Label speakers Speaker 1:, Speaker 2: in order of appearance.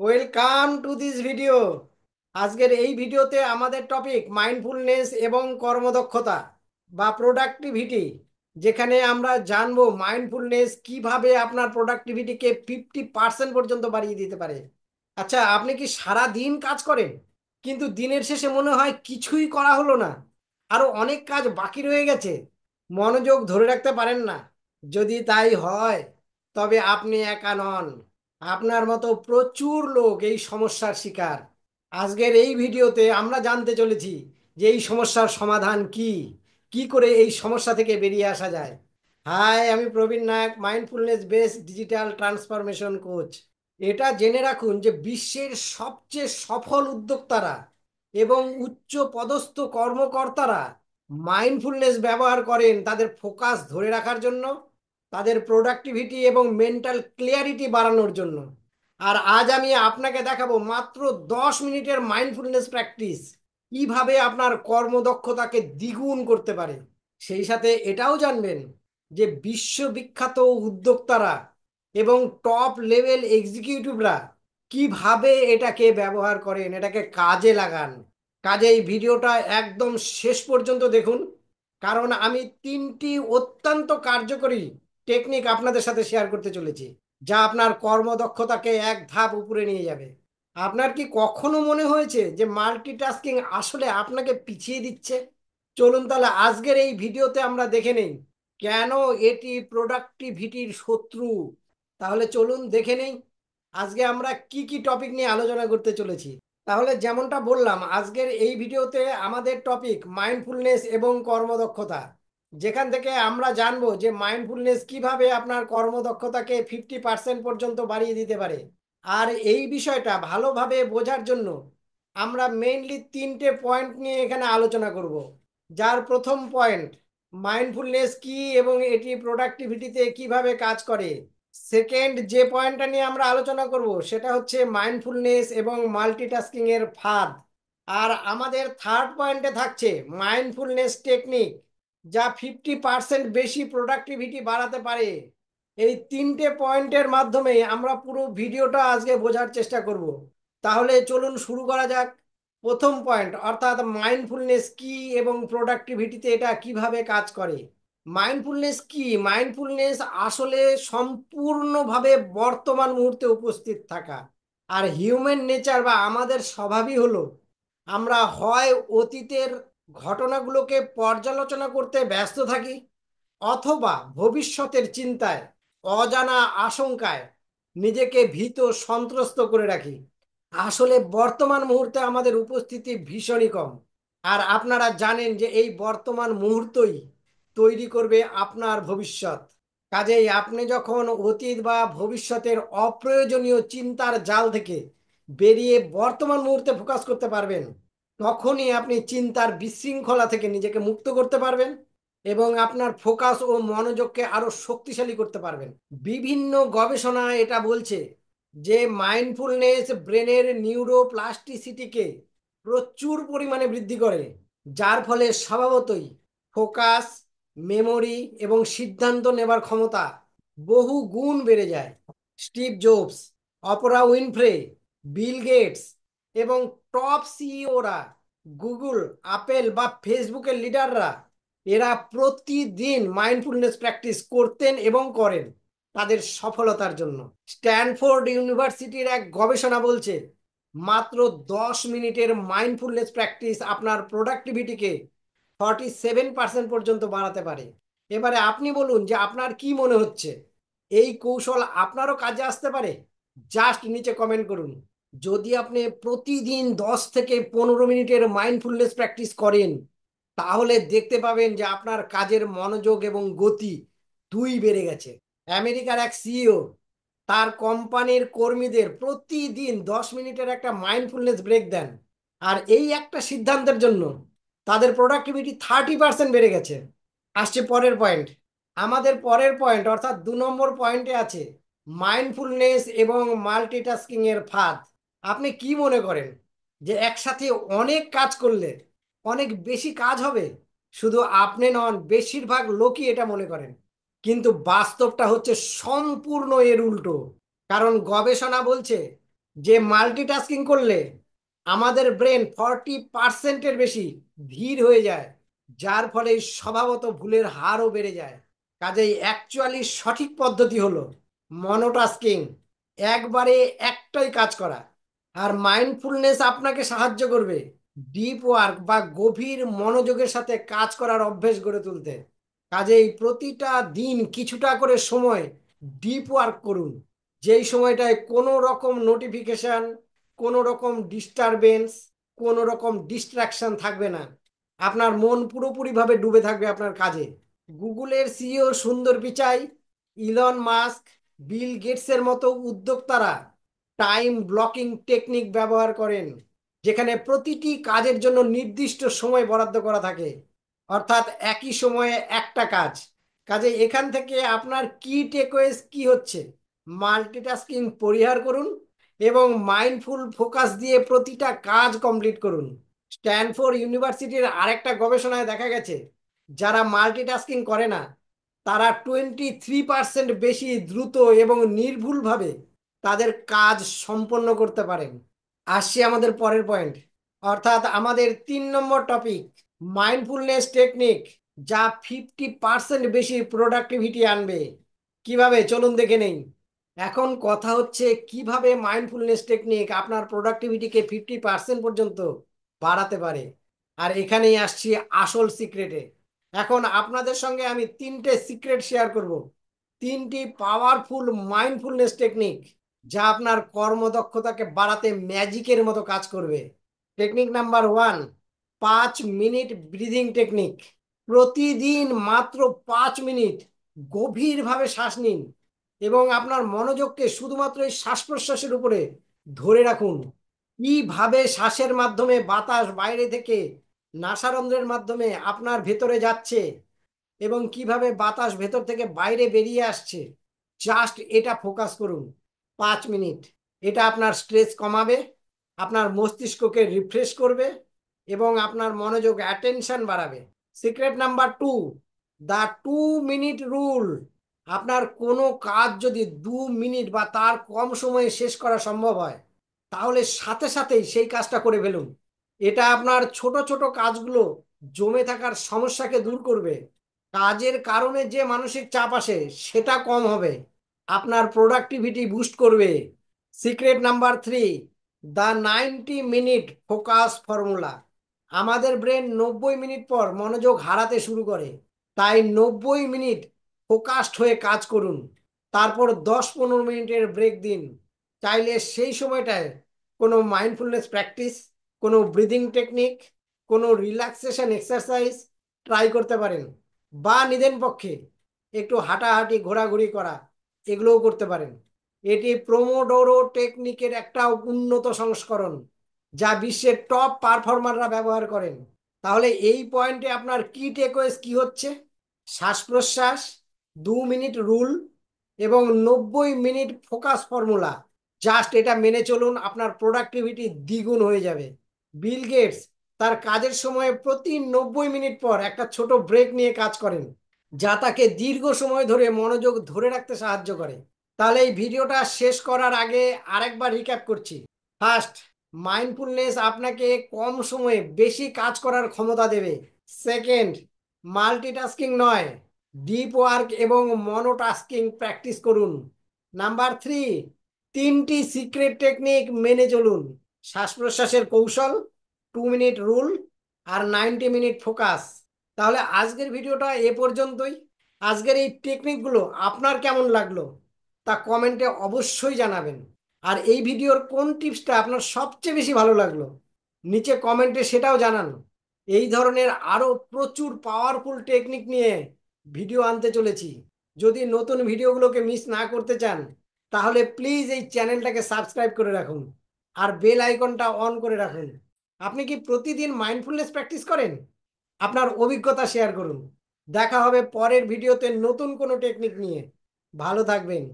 Speaker 1: Welcome to this video. আজকের এই ভিডিওতে আমাদের টপিক মাইন্ডফুলনেস এবং কর্মদক্ষতা বা প্রোডাক্টিভিটি, যেখানে আমরা জানবো মাইন্ডফুলনেস কিভাবে আপনার প্রোডাক্টিভিটিকে 50% পর্যন্ত বাড়িয়ে দিতে পারে। আচ্ছা, আপনি কি সারা দিন কাজ করেন কিন্তু দিনের শেষে মনে হয় কিছুই করা হলো না, আরো অনেক কাজ বাকি রয়ে গেছে, মনোযোগ ধরে রাখতে পারেন না? যদি তাই হয় তবে আপনি একা নন, আপনার মতো প্রচুর লোক এই সমস্যার শিকার। আজকের এই ভিডিওতে আমরা জানতে চলেছি যে এই সমস্যার সমাধান কি, কি করে এই সমস্যা থেকে বেরিয়ে আসা যায়। হাই, আমি Prabin Nayak, mindfulness based digital transformation coach. এটা জেনে রাখুন যে বিশ্বের সবচেয়ে সফল উদ্যোক্তারা এবং উচ্চ পদস্থ কর্মকর্তারা মাইন্ডফুলনেস ব্যবহার করেন তাদের ফোকাস ধরে রাখার জন্য, তাদের প্রোডাক্টিভিটি এবং মেন্টাল ক্লিয়ারিটি বাড়ানোর জন্য। আর আজ আমি আপনাকে দেখাবো মাত্র 10 মিনিটের মাইন্ডফুলনেস প্র্যাকটিস কিভাবে আপনার কর্মদক্ষতাকে দ্বিগুণ করতে পারে। সেই সাথে এটাও জানবেন যে বিশ্ববিখ্যাত উদ্যোক্তারা এবং টপ লেভেল এক্সিকিউটিভরা কিভাবে এটাকে ব্যবহার করেন, এটাকে কাজে লাগান। কাজেই ভিডিওটা একদম শেষ পর্যন্ত দেখুন, কারণ আমি 3টি অত্যন্ত কার্যকরী টেকনিক আপনাদের সাথে শেয়ার করতে চলেছি, যা আপনার কর্মদক্ষতাকে এক ধাপ উপরে নিয়ে যাবে। আপনার কি কখনো মনে হয়েছে যে মাল্টিটাস্কিং আসলে আপনাকে পিছিয়ে দিচ্ছে? চলুন তাহলে আজকের এই ভিডিওতে আমরা দেখে নেই কেন এটি প্রোডাক্টিভিটির শত্রু। তাহলে চলুন দেখে নেই আজকে আমরা কি কি টপিক নিয়ে আলোচনা করতে চলেছি। তাহলে যেমনটা বললাম, আজকের এই ভিডিওতে আমাদের টপিক মাইন্ডফুলনেস এবং কর্মদক্ষতা, যেখান থেকে আমরা জানবো যে মাইন্ডফুলনেস কিভাবে আপনার কর্মদক্ষতাকে 50% পর্যন্ত বাড়িয়ে দিতে পারে। আর এই বিষয়টা ভালোভাবে বোঝার জন্য আমরা মেইনলি 3টে পয়েন্ট নিয়ে এখানে আলোচনা করব। যার প্রথম পয়েন্ট মাইন্ডফুলনেস কি এবং এটি প্রোডাক্টিভিটিতে কিভাবে কাজ করে। সেকেন্ড যে পয়েন্টটা নিয়ে আমরা আলোচনা করব সেটা হচ্ছে মাইন্ডফুলনেস এবং মাল্টিটাস্কিং এর ফাঁদ। আর আমাদের থার্ড পয়েন্টে থাকছে মাইন্ডফুলনেস টেকনিক, যা 50% বেশি প্রোডাক্টিভিটি বাড়াতে পারে। এই 3টে পয়েন্টের মাধ্যমে আমরা পুরো ভিডিওটা আজকে বোঝার চেষ্টা করব। তাহলে চলুন শুরু করা যাক। প্রথম পয়েন্ট অর্থাৎ মাইন্ডফুলনেস কি এবং প্রোডাক্টিভিটিতে এটা কিভাবে কাজ করে। মাইন্ডফুলনেস কি? মাইন্ডফুলনেস আসলে সম্পূর্ণভাবে বর্তমান মুহূর্তে উপস্থিত থাকা। আর হিউম্যান নেচার বা আমাদের স্বভাবই হলো আমরা হয় অতীতের ঘটনাগুলোকে পর্যালোচনা করতে ব্যস্ত থাকি, অথবা ভবিষ্যতের চিন্তায়, অজানা আশঙ্কায় নিজেকে ভীত সন্ত্রস্ত করে রাখি। আসলে বর্তমান মুহূর্তে আমাদের উপস্থিতি ভীষণই কম। আর আপনারা জানেন যে এই বর্তমান মুহূর্তই তৈরি করবে আপনার ভবিষ্যৎ। কাজেই আপনি যখন অতীত বা ভবিষ্যতের অপ্রয়োজনীয় চিন্তার জাল থেকে বেরিয়ে বর্তমান মুহূর্তে ফোকাস করতে পারবেন, তখনই আপনি চিন্তার বিশৃঙ্খলা থেকে নিজেকে মুক্ত করতে পারবেন এবং আপনার ফোকাস ও মনোযোগকে আরো শক্তিশালী করতে পারবেন। বিভিন্ন গবেষণা এটা বলছে যে মাইন্ডফুলনেস ব্রেনের নিউরোপ্লাস্টিসিটিকে প্রচুর পরিমাণে বৃদ্ধি করে, যার ফলে স্বভাবতই ফোকাস, মেমোরি এবং সিদ্ধান্ত নেবার ক্ষমতা বহু গুণ বেড়ে যায়। Steve Jobs, Oprah Winfrey, Bill Gates এবং টপ সিইওরা, গুগল, আপেল বা ফেসবুকের লিডাররা, এরা প্রতিদিন মাইন্ডফুলনেস প্র্যাকটিস করতেন এবং করেন তাদের সফলতার জন্য। স্ট্যানফোর্ড ইউনিভার্সিটির এক গবেষণা বলছে মাত্র 10 মিনিটের মাইন্ডফুলনেস প্র্যাকটিস আপনার প্রোডাক্টিভিটিকে 47% পর্যন্ত বাড়াতে পারে। এবারে আপনি বলুন যে আপনার কি মনে হচ্ছে, এই কৌশল আপনারও কাজে আসতে পারে? জাস্ট নিচে কমেন্ট করুন। যদি আপনি প্রতিদিন 10 থেকে 15 মিনিটের মাইন্ডফুলনেস প্র্যাকটিস করেন, তাহলে দেখতে পাবেন যে আপনার কাজের মনোযোগ এবং গতি দুই বেড়ে গেছে। আমেরিকার এক সিইও তার কোম্পানির কর্মীদের প্রতিদিন 10 মিনিটের একটা মাইন্ডফুলনেস ব্রেক দেন, আর এই একটা সিদ্ধান্তের জন্য তাদের প্রোডাক্টিভিটি 30% বেড়ে গেছে। আসছে পরের পয়েন্ট। আমাদের পরের পয়েন্ট অর্থাৎ 2 নম্বর পয়েন্টে আছে মাইন্ডফুলনেস এবং মাল্টিটাস্কিং এর ফাঁদ। আপনি কি মনে করেন যে একসাথে অনেক কাজ করলে অনেক বেশি কাজ হবে? শুধু আপনি নন, বেশিরভাগ লোকই এটা মনে করেন, কিন্তু বাস্তবটা হচ্ছে সম্পূর্ণ এর উল্টো। কারণ গবেষণা বলছে যে মাল্টিটাস্কিং করলে আমাদের ব্রেন 40%-এর বেশি ধীর হয়ে যায়, যার ফলে স্বভাবত ভুলের হারও বেড়ে যায়। কাজেই অ্যাকচুয়ালি সঠিক পদ্ধতি হলো মনোটাস্কিং, একবারে একটাই কাজ করা। আর মাইন্ডফুলনেস আপনাকে সাহায্য করবে ডিপ ওয়ার্ক বা গভীর মনোযোগের সাথে কাজ করার অভ্যেস গড়ে তুলতে। কাজেই প্রতিটা দিন কিছুটা করে সময় ডিপ ওয়ার্ক করুন, যেই সময়টায় কোনো রকম নোটিফিকেশন, কোনো রকম ডিস্টারবেন্স, কোনো রকম ডিস্ট্রাকশন থাকবে না। আপনার মন পুরোপুরিভাবে ডুবে থাকবে আপনার কাজে। গুগলের সিইও সুন্দর পিচাই, ইলন মাস্ক, বিল গেটসের মতো উদ্যোক্তারা টাইম ব্লকিং টেকনিক ব্যবহার করেন, যেখানে প্রতিটি কাজের জন্য নির্দিষ্ট সময় বরাদ্দ করা থাকে, অর্থাৎ একই সময়ে একটা কাজ। কাজে এখান থেকে আপনার কি টেকওয়েজ কি হচ্ছে? মাল্টিটাস্কিং পরিহার করুন এবং মাইন্ডফুল ফোকাস দিয়ে প্রতিটা কাজ কমপ্লিট করুন। স্ট্যানফোর্ড ইউনিভার্সিটির আরেকটা গবেষণায় দেখা গেছে, যারা মাল্টিটাস্কিং করে না তারা 23% বেশি দ্রুত এবং নির্ভুলভাবে তাদের কাজ সম্পন্ন করতে পারেন। আসছি আমাদের পরের পয়েন্ট, অর্থাৎ আমাদের 3 নম্বর টপিক, মাইন্ডফুলনেস টেকনিক যা 50% বেশি প্রোডাক্টিভিটি আনবে। কিভাবে, চলুন দেখে নেই। এখন কথা হচ্ছে কিভাবে মাইন্ডফুলনেস টেকনিক আপনার প্রোডাক্টিভিটিকে 50% পর্যন্ত বাড়াতে পারে। আর এখানেই আসছি আসল সিক্রেটে। এখন আপনাদের সঙ্গে আমি 3টে সিক্রেট শেয়ার করব, 3টি পাওয়ারফুল মাইন্ডফুলনেস টেকনিক যা আপনার কর্মদক্ষতাকে বাড়াতে ম্যাজিকের মতো কাজ করবে। Technique number 1, 5 minute breathing technique. প্রতিদিন মাত্র 5 মিনিট গভীরভাবে শ্বাস নিন এবং আপনার মনোযোগকে শুধুমাত্র এই শ্বাস প্রশ্বাসের উপরে ধরে রাখুন। কিভাবে শ্বাসের মাধ্যমে বাতাস বাইরে থেকে নাসারন্ধ্রের মাধ্যমে আপনার ভেতরে যাচ্ছে এবং কিভাবে বাতাস ভেতর থেকে বাইরে বেরিয়ে আসছে, জাস্ট এটা ফোকাস করুন 5 মিনিট। এটা আপনার স্ট্রেস কমাবে, আপনার মস্তিষ্ককে রিফ্রেশ করবে এবং আপনার মনোযোগ অ্যাটেনশন বাড়াবে। Secret number 2, the 2 minute rule. আপনার কোনো কাজ যদি 2 মিনিট বা তার কম সময়ে শেষ করা সম্ভব হয়, তাহলে সাথে সাথেই সেই কাজটা করে ফেলুন। এটা আপনার ছোট ছোট কাজগুলো জমে থাকার সমস্যাকে দূর করবে, কাজের কারণে যে মানসিক চাপ আসে সেটা কম হবে, আপনার প্রোডাক্টিভিটি বুস্ট করবে। Secret number 3, the 90 minute focus formula. আমাদের ব্রেন 90 মিনিট পর মনোযোগ হারাতে শুরু করে, তাই 90 মিনিট ফোকাসড হয়ে কাজ করুন, তারপর 10-15 মিনিটের ব্রেক দিন। চাইলে সেই সময়টায় কোনো মাইন্ডফুলনেস প্র্যাকটিস, কোনো ব্রিদিং টেকনিক, কোনো রিল্যাক্সেশন এক্সারসাইজ ট্রাই করতে পারেন, বা নিদেন পক্ষে একটু হাঁটাহাঁটি ঘোরাঘুরি করা, এগুলোও করতে পারেন। এটি প্রোমোডোরো টেকনিকের একটা উন্নত সংস্করণ যা বিশ্বের টপ পারফর্মাররা ব্যবহার করেন। তাহলে এই পয়েন্টে আপনার কি টেকওয়েজ কি হচ্ছে? শ্বাস প্রশ্বাস, 2 মিনিট রুল এবং 90 মিনিট ফোকাস ফর্মুলা, জাস্ট এটা মেনে চলুন, আপনার প্রোডাক্টিভিটি দ্বিগুণ হয়ে যাবে। বিল গেটস তার কাজের সময় প্রতি 90 মিনিট পর একটা ছোট ব্রেক নিয়ে কাজ করেন, যা তাকে দীর্ঘ সময় ধরে মনোযোগ ধরে রাখতে সাহায্য করে। তাহলে এই ভিডিওটা শেষ করার আগে আরেকবার রিক্যাপ করছি। ফার্স্ট, মাইন্ডফুলনেস আপনাকে কম সময়ে বেশি কাজ করার ক্ষমতা দেবে। সেকেন্ড, মাল্টিটাস্কিং নয়, ডিপ ওয়ার্ক এবং মনোটাস্কিং প্র্যাকটিস করুন। নাম্বার 3, 3টি সিক্রেট টেকনিক মেনে চলুন, শ্বাস প্রশ্বাসের কৌশল, 2 মিনিট রুল আর 90 মিনিট ফোকাস। তাহলে আজকের ভিডিওটা এ পর্যন্তই। আজকের এই টেকনিকগুলো আপনার কেমন লাগলো তা কমেন্টে অবশ্যই জানাবেন। আর এই ভিডিওর কোন টিপসটা আপনার সবচেয়ে বেশি ভালো লাগলো নিচে কমেন্টে সেটাও জানান। এই ধরনের আরো প্রচুর পাওয়ারফুল টেকনিক নিয়ে ভিডিও আনতে চলেছি। যদি নতুন ভিডিওগুলোকে মিস না করতে চান, তাহলে প্লিজ এই চ্যানেলটাকে সাবস্ক্রাইব করে রাখুন আর বেল আইকনটা অন করে রাখুন। আপনি কি প্রতিদিন মাইন্ডফুলনেস প্র্যাকটিস করেন? আপনার অভিজ্ঞতা শেয়ার করুন। দেখা হবে পরের ভিডিওতে নতুন কোনো টেকনিক নিয়ে। ভালো থাকবেন।